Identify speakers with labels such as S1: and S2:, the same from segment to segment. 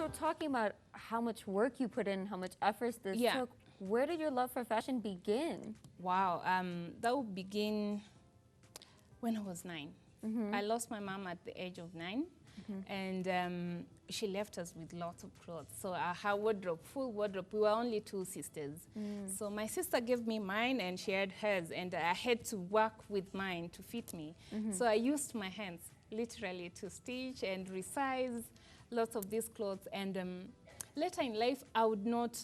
S1: So talking about how much work you put in, how much effort this took, where did your love for fashion begin?
S2: Wow, that would begin when I was 9. I lost my mom at the age of 9, and she left us with lots of clothes. So her wardrobe, full wardrobe, we were only 2 sisters. So my sister gave me mine and she had hers, and I had to work with mine to fit me. So I used my hands literally to stitch and resize lots of these clothes, and later in life, I would not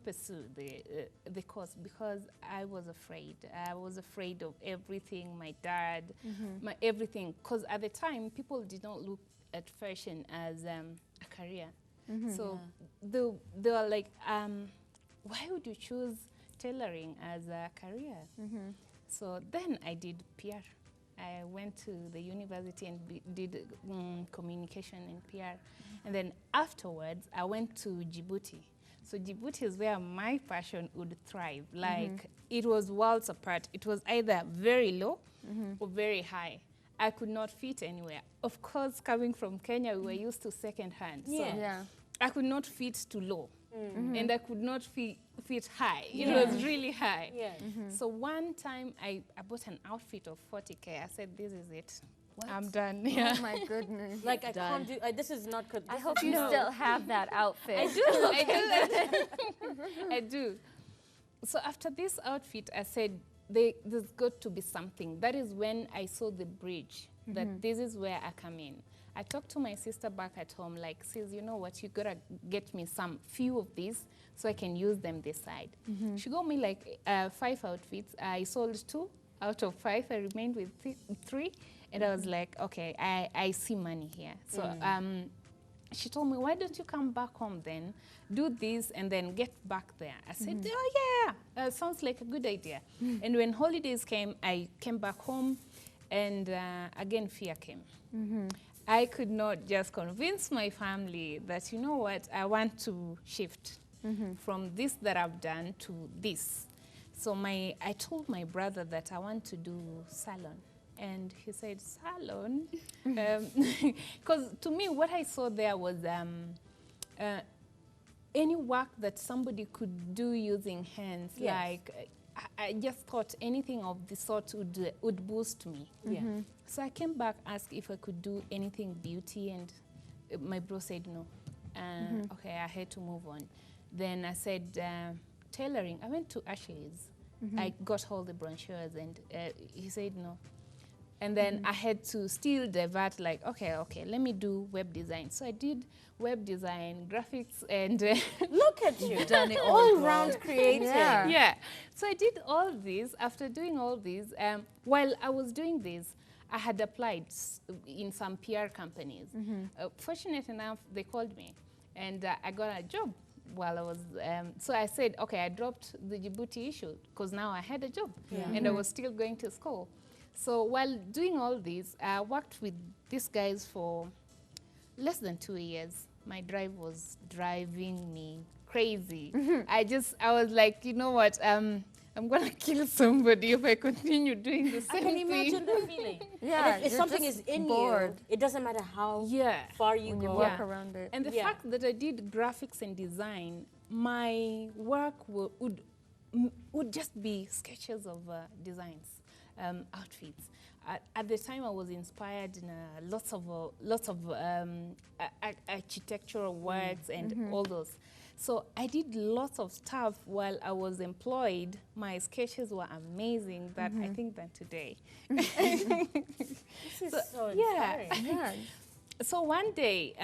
S2: pursue the course because I was afraid. I was afraid of everything, my dad, my everything. Because at the time, people did not look at fashion as a career. So they were like, why would you choose tailoring as a career? So then I did PR. I went to the university and did communication in PR. And then afterwards, I went to Djibouti. So Djibouti is where my passion would thrive. Like, it was worlds apart. It was either very low or very high. I could not fit anywhere. Of course, coming from Kenya, we were used to second hand. So I could not fit to low. And I could not fit high. It was really high. So one time I bought an outfit of 40K. I said, this is it. What? I'm done.
S1: Oh my goodness.
S3: Like, I can't do, this is not good.
S1: I hope you still have that outfit.
S2: I do. I do. So after this outfit, I said, there's got to be something. That is when I saw the bridge, that this is where I come in. I talked to my sister back at home, like, sis, you know what, you gotta get me few of these so I can use them this side. She got me like 5 outfits. I sold 2 out of 5. I remained with 3. And I was like, okay, I see money here. So she told me, why don't you come back home then, do this, and then get back there? I said, oh yeah, sounds like a good idea. And when holidays came, I came back home, and again, fear came. I could not just convince my family that, you know what, I want to shift from this that I've done to this. So I told my brother that I want to do salon. And he said, salon? Because to me, what I saw there was any work that somebody could do using hands. Like, I just thought anything of the sort would boost me. So I came back, asked if I could do anything beauty, and my bro said no. Okay, I had to move on. Then I said, tailoring. I went to Ashley's. I got all the brochures, and he said no. And then I had to still divert, like, okay, let me do web design. So I did web design, graphics, and...
S3: Look at you. You've done it all round creative.
S2: Yeah. So I did all this. After doing all this, while I was doing this, I had applied in some PR companies. Fortunate enough, they called me, and I got a job while I was... so I said, okay, I dropped the Djibouti issue, because now I had a job, and I was still going to school. So while doing all this, I worked with these guys for less than 2 years. My drive was driving me crazy. I was like, you know what, I'm gonna kill somebody if I continue doing the same thing.
S3: I can imagine the feeling. If something is in you, it doesn't matter how far you go.
S1: Work around it.
S2: And the fact that I did graphics and design, my work would just be sketches of designs. Outfits. At the time, I was inspired in lots of architectural works and all those. So I did lots of stuff while I was employed. My sketches were amazing. That I think that today.
S3: This is so inspiring.
S2: So one day,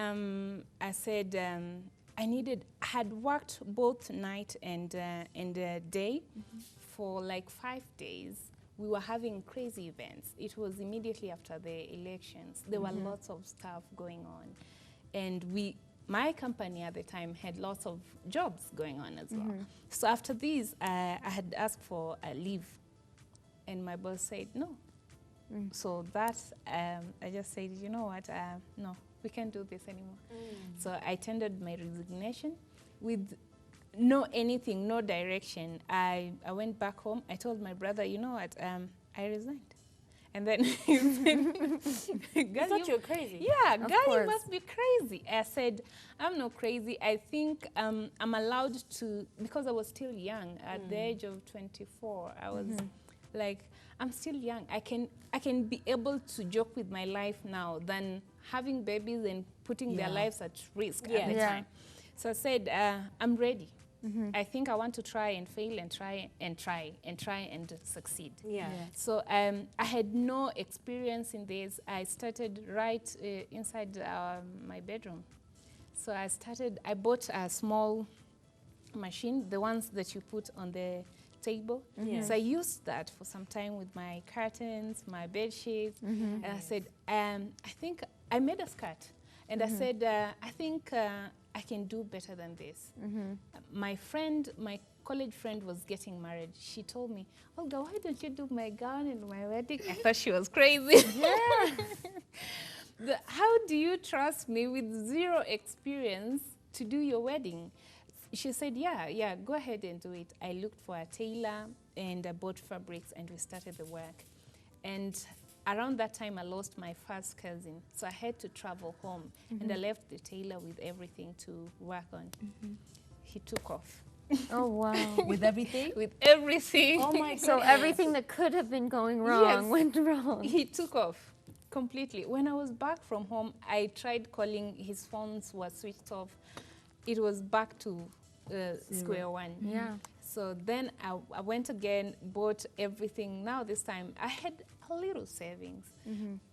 S2: I said I had worked both night and day for like 5 days. We were having crazy events. It was immediately after the elections. There were lots of stuff going on. And my company at the time had lots of jobs going on as well. So after this, I had asked for a leave. And my boss said no. So that, I just said, you know what, no, we can't do this anymore. So I tendered my resignation with no direction. I went back home. I told my brother, you know what, I resigned. And then he said,
S3: I thought you were crazy.
S2: Yeah, girl, you must be crazy. I said, I'm not crazy. I think I'm allowed to, because I was still young. At the age of 24, I was like, I'm still young. I can be able to joke with my life now than having babies and putting their lives at risk at the time. So I said, I'm ready. I think I want to try and fail and try and succeed. So I had no experience in this. I started right inside my bedroom. So I bought a small machine, the ones that you put on the table. So I used that for some time with my curtains, my bed sheets. And I said, I think I made a skirt. And I said, I think I can do better than this. My college friend was getting married. She told me, Aulgah, why don't you do my gown and my wedding? I thought she was crazy. How do you trust me with zero experience to do your wedding? She said, yeah, go ahead and do it. I looked for a tailor and I bought fabrics and we started the work. And around that time, I lost my first cousin, so I had to travel home, and I left the tailor with everything to work on. He took off.
S1: Oh, wow.
S3: With everything?
S2: With everything.
S3: Oh, my God.
S1: So everything that could have been going wrong went wrong.
S2: He took off completely. When I was back from home, I tried calling. His phones were switched off. It was back to square one. So then I went again, bought everything. Now this time, I had a little savings,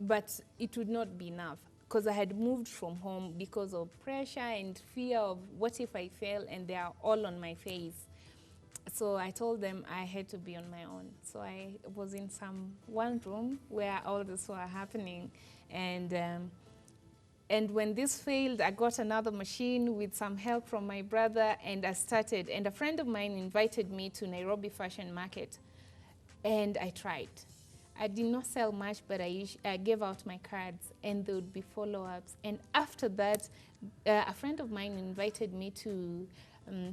S2: but it would not be enough because I had moved from home because of pressure and fear of what if I fail, and they are all on my face. So I told them I had to be on my own. So I was in one room where all this were happening, and when this failed, I got another machine with some help from my brother, and I started. And a friend of mine invited me to Nairobi Fashion Market, and I tried. I did not sell much, but I gave out my cards, and there would be follow-ups. And after that, a friend of mine invited me to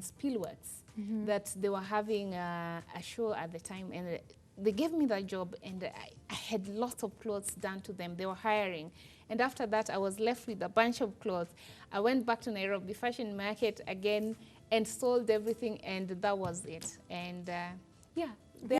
S2: Spielworks, that they were having a show at the time, and they gave me that job, and I had lots of clothes done to them. They were hiring. And after that, I was left with a bunch of clothes. I went back to Nairobi Fashion Market again and sold everything, and that was it. And yeah,